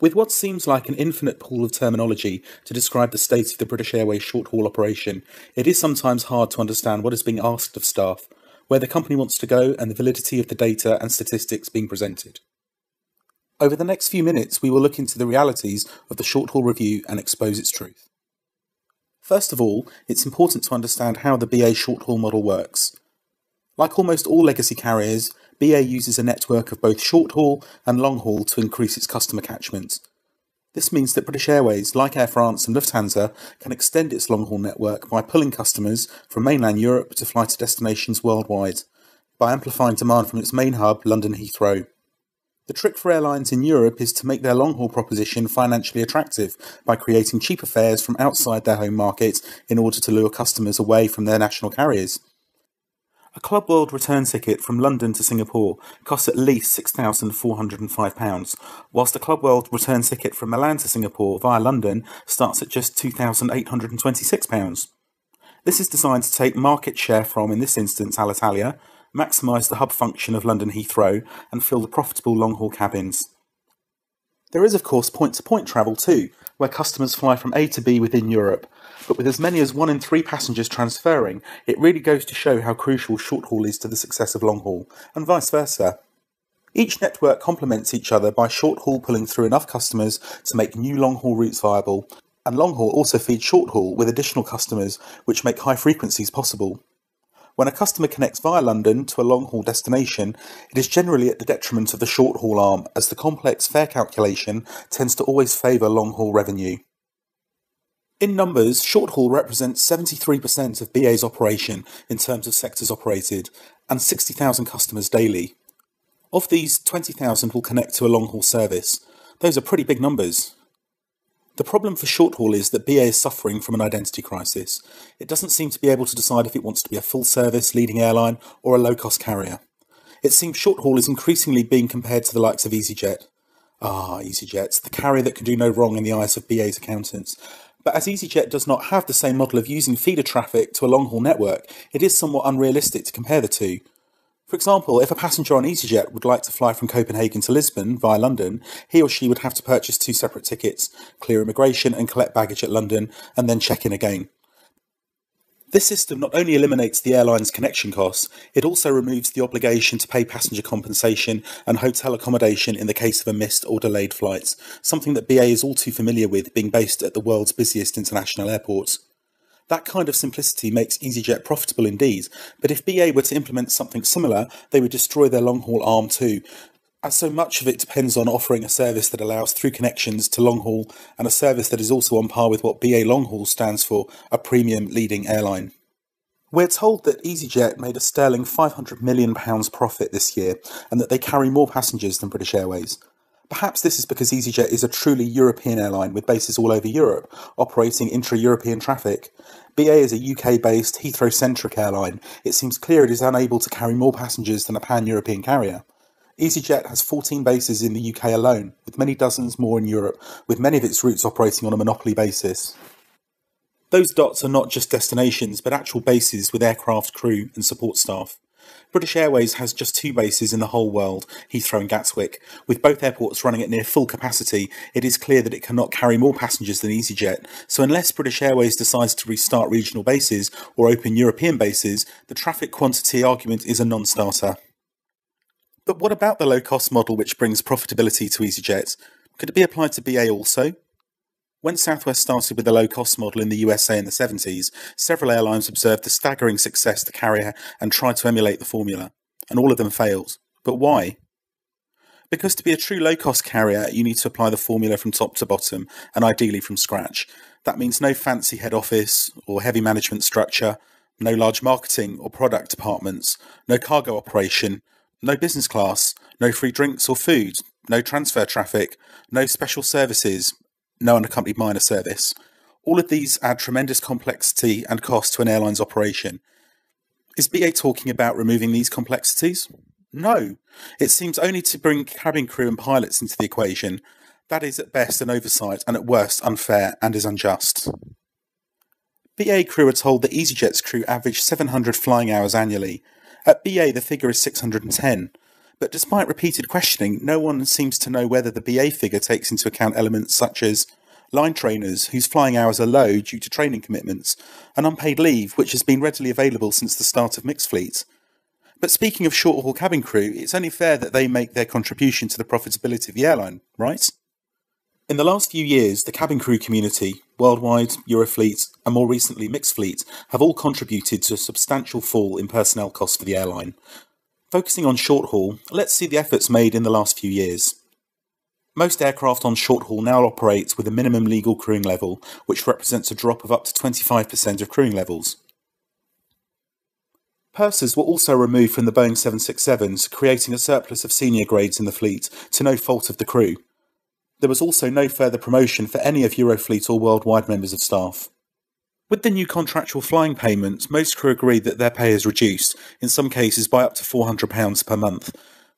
With what seems like an infinite pool of terminology to describe the state of the British Airways short-haul operation, it is sometimes hard to understand what is being asked of staff, where the company wants to go, and the validity of the data and statistics being presented. Over the next few minutes, we will look into the realities of the short-haul review and expose its truth. First of all, it's important to understand how the BA short-haul model works. Like almost all legacy carriers, BA uses a network of both short-haul and long-haul to increase its customer catchment. This means that British Airways, like Air France and Lufthansa, can extend its long-haul network by pulling customers from mainland Europe to fly to destinations worldwide, by amplifying demand from its main hub, London Heathrow. The trick for airlines in Europe is to make their long-haul proposition financially attractive by creating cheaper fares from outside their home market in order to lure customers away from their national carriers. A Club World return ticket from London to Singapore costs at least £6,405, whilst a Club World return ticket from Milan to Singapore via London starts at just £2,826. This is designed to take market share from, in this instance, Alitalia, maximise the hub function of London Heathrow, and fill the profitable long-haul cabins. There is, of course, point-to-point travel too, where customers fly from A to B within Europe, but with as many as 1 in 3 passengers transferring, it really goes to show how crucial short-haul is to the success of long-haul, and vice versa. Each network complements each other by short-haul pulling through enough customers to make new long-haul routes viable, and long-haul also feeds short-haul with additional customers, which make high frequencies possible. When a customer connects via London to a long-haul destination, it is generally at the detriment of the short-haul arm, as the complex fare calculation tends to always favour long-haul revenue. In numbers, short-haul represents 73% of BA's operation in terms of sectors operated, and 60,000 customers daily. Of these, 20,000 will connect to a long-haul service. Those are pretty big numbers. The problem for short-haul is that BA is suffering from an identity crisis. It doesn't seem to be able to decide if it wants to be a full-service leading airline or a low-cost carrier. It seems short-haul is increasingly being compared to the likes of EasyJet. EasyJet, the carrier that can do no wrong in the eyes of BA's accountants. But as EasyJet does not have the same model of using feeder traffic to a long-haul network, it is somewhat unrealistic to compare the two. For example, if a passenger on EasyJet would like to fly from Copenhagen to Lisbon via London, he or she would have to purchase 2 separate tickets, clear immigration and collect baggage at London, and then check in again. This system not only eliminates the airline's connection costs, it also removes the obligation to pay passenger compensation and hotel accommodation in the case of a missed or delayed flight, something that BA is all too familiar with, being based at the world's busiest international airports. That kind of simplicity makes EasyJet profitable indeed, but if BA were to implement something similar, they would destroy their long-haul arm too, as so much of it depends on offering a service that allows through connections to long-haul, and a service that is also on par with what BA long-haul stands for, a premium leading airline. We're told that EasyJet made a sterling £500 million profit this year, and that they carry more passengers than British Airways. Perhaps this is because EasyJet is a truly European airline with bases all over Europe, operating intra-European traffic. BA is a UK-based, Heathrow-centric airline. It seems clear it is unable to carry more passengers than a pan-European carrier. EasyJet has 14 bases in the UK alone, with many dozens more in Europe, with many of its routes operating on a monopoly basis. Those dots are not just destinations, but actual bases with aircraft crew and support staff. British Airways has just 2 bases in the whole world, Heathrow and Gatwick. With both airports running at near full capacity, it is clear that it cannot carry more passengers than EasyJet, so unless British Airways decides to restart regional bases or open European bases, the traffic quantity argument is a non-starter. But what about the low-cost model which brings profitability to EasyJet? Could it be applied to BA also? When Southwest started with the low-cost model in the USA in the 70s, several airlines observed the staggering success the carrier and tried to emulate the formula, and all of them failed. But why? Because to be a true low-cost carrier, you need to apply the formula from top to bottom, and ideally from scratch. That means no fancy head office or heavy management structure, no large marketing or product departments, no cargo operation, no business class, no free drinks or food, no transfer traffic, no special services, no unaccompanied minor service. All of these add tremendous complexity and cost to an airline's operation. Is BA talking about removing these complexities? No. It seems only to bring cabin crew and pilots into the equation. That is at best an oversight and at worst unfair and is unjust. BA crew are told that EasyJet's crew average 700 flying hours annually. At BA the figure is 610. But despite repeated questioning, no one seems to know whether the BA figure takes into account elements such as line trainers whose flying hours are low due to training commitments, and unpaid leave, which has been readily available since the start of mixed fleet. But speaking of short-haul cabin crew, it's only fair that they make their contribution to the profitability of the airline, right? In the last few years, the cabin crew community, Worldwide, Eurofleet, and more recently Mixed Fleet, have all contributed to a substantial fall in personnel costs for the airline. Focusing on short-haul, let's see the efforts made in the last few years. Most aircraft on short-haul now operate with a minimum legal crewing level, which represents a drop of up to 25% of crewing levels. Pursers were also removed from the Boeing 767s, creating a surplus of senior grades in the fleet, to no fault of the crew. There was also no further promotion for any of Eurofleet or Worldwide members of staff. With the new contractual flying payments, most crew agreed that their pay is reduced, in some cases by up to £400 per month,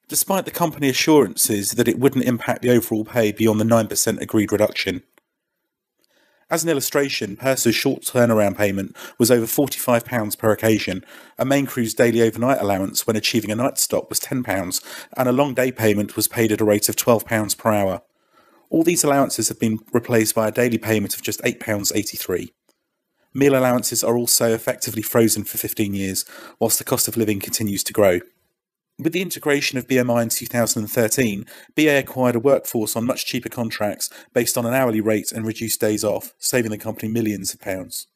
despite the company assurances that it wouldn't impact the overall pay beyond the 9% agreed reduction. As an illustration, Purser's short turnaround payment was over £45 per occasion, a main crew's daily overnight allowance when achieving a night stop was £10, and a long day payment was paid at a rate of £12 per hour. All these allowances have been replaced by a daily payment of just £8.83. Meal allowances are also effectively frozen for 15 years, whilst the cost of living continues to grow. With the integration of BMI in 2013, BA acquired a workforce on much cheaper contracts based on an hourly rate and reduced days off, saving the company millions of pounds.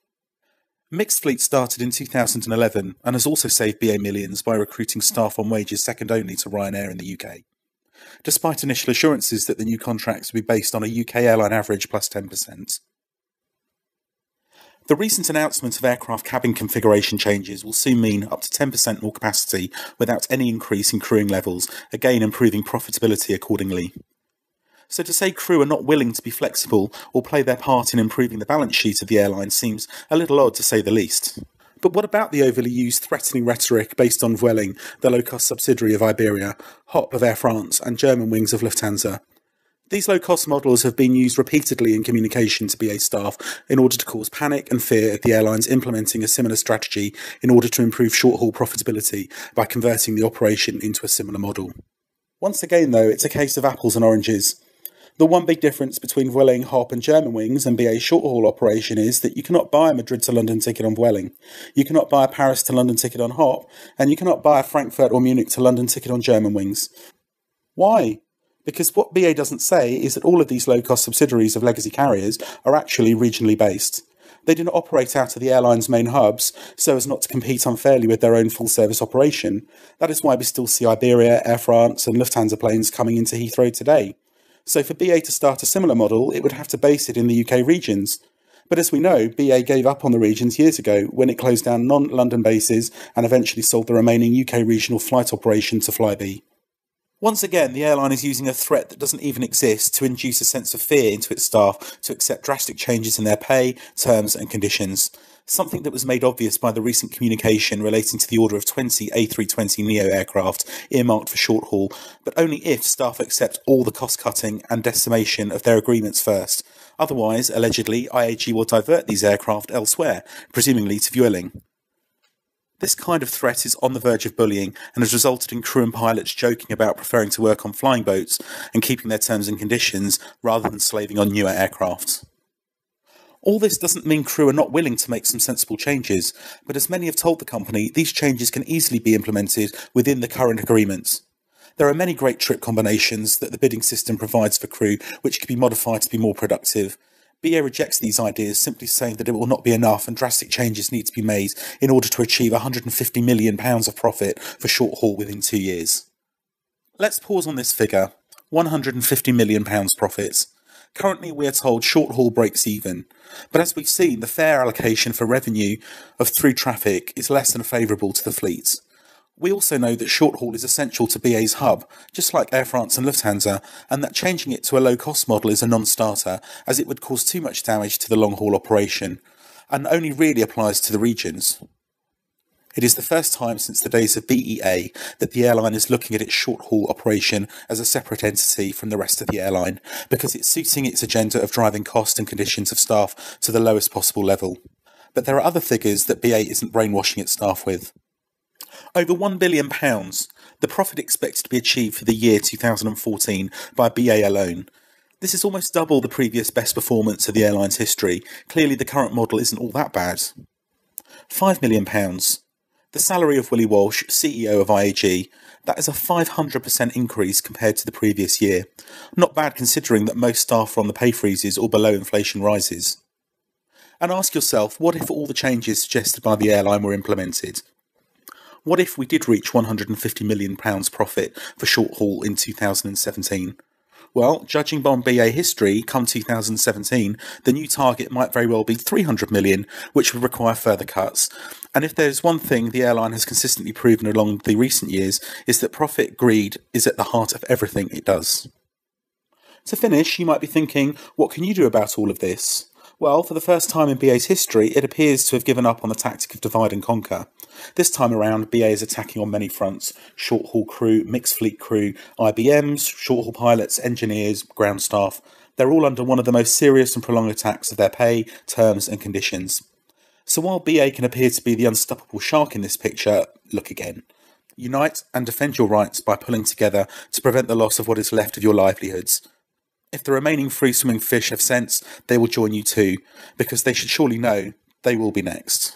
Mixed Fleet started in 2011 and has also saved BA millions by recruiting staff on wages second only to Ryanair in the UK, despite initial assurances that the new contracts would be based on a UK airline average plus 10%. The recent announcement of aircraft cabin configuration changes will soon mean up to 10% more capacity without any increase in crewing levels, again improving profitability accordingly. So to say crew are not willing to be flexible or play their part in improving the balance sheet of the airline seems a little odd to say the least. But what about the overly used threatening rhetoric based on Vueling, the low-cost subsidiary of Iberia, HOP of Air France and Germanwings of Lufthansa? These low-cost models have been used repeatedly in communication to BA staff in order to cause panic and fear at the airlines implementing a similar strategy in order to improve short-haul profitability by converting the operation into a similar model. Once again, though, it's a case of apples and oranges. The one big difference between Vueling, HOP and Germanwings and BA's short-haul operation is that you cannot buy a Madrid to London ticket on Vueling, you cannot buy a Paris to London ticket on HOP, and you cannot buy a Frankfurt or Munich to London ticket on Germanwings. Why? Because what BA doesn't say is that all of these low-cost subsidiaries of legacy carriers are actually regionally based. They do not operate out of the airline's main hubs so as not to compete unfairly with their own full-service operation. That is why we still see Iberia, Air France and Lufthansa planes coming into Heathrow today. So for BA to start a similar model, it would have to base it in the UK regions. But as we know, BA gave up on the regions years ago when it closed down non-London bases and eventually sold the remaining UK regional flight operation to Flybe. Once again, the airline is using a threat that doesn't even exist to induce a sense of fear into its staff to accept drastic changes in their pay, terms and conditions, something that was made obvious by the recent communication relating to the order of 20 A320neo aircraft earmarked for short haul, but only if staff accept all the cost-cutting and decimation of their agreements first. Otherwise, allegedly, IAG will divert these aircraft elsewhere, presumably to Vueling. This kind of threat is on the verge of bullying and has resulted in crew and pilots joking about preferring to work on flying boats and keeping their terms and conditions rather than slaving on newer aircraft. All this doesn't mean crew are not willing to make some sensible changes, but as many have told the company, these changes can easily be implemented within the current agreements. There are many great trip combinations that the bidding system provides for crew which can be modified to be more productive. BA rejects these ideas, simply saying that it will not be enough and drastic changes need to be made in order to achieve £150 million of profit for short haul within 2 years. Let's pause on this figure, £150 million profits. Currently we are told short haul breaks even, but as we've seen, the fare allocation for revenue of through traffic is less than favourable to the fleet. We also know that short haul is essential to BA's hub, just like Air France and Lufthansa, and that changing it to a low-cost model is a non-starter, as it would cause too much damage to the long-haul operation, and only really applies to the regions. It is the first time since the days of BEA that the airline is looking at its short-haul operation as a separate entity from the rest of the airline, because it's suiting its agenda of driving cost and conditions of staff to the lowest possible level. But there are other figures that BA isn't brainwashing its staff with. Over £1 billion, the profit expected to be achieved for the year 2014 by BA alone. This is almost double the previous best performance of the airline's history. Clearly the current model isn't all that bad. £5 million. The salary of Willie Walsh, CEO of IAG, that is a 500% increase compared to the previous year. Not bad considering that most staff are on the pay freezes or below inflation rises. And ask yourself, what if all the changes suggested by the airline were implemented? What if we did reach £150 million profit for short haul in 2017? Well, judging by BA history, come 2017, the new target might very well be £300 million, which would require further cuts. And if there's one thing the airline has consistently proven along the recent years, is that profit greed is at the heart of everything it does. To finish, you might be thinking, what can you do about all of this? Well, for the first time in BA's history, it appears to have given up on the tactic of divide and conquer. This time around, BA is attacking on many fronts: short-haul crew, mixed fleet crew, IBMs, short-haul pilots, engineers, ground staff. They're all under one of the most serious and prolonged attacks of their pay, terms and conditions. So while BA can appear to be the unstoppable shark in this picture, look again. Unite and defend your rights by pulling together to prevent the loss of what is left of your livelihoods. If the remaining free-swimming fish have sense, they will join you too, because they should surely know they will be next.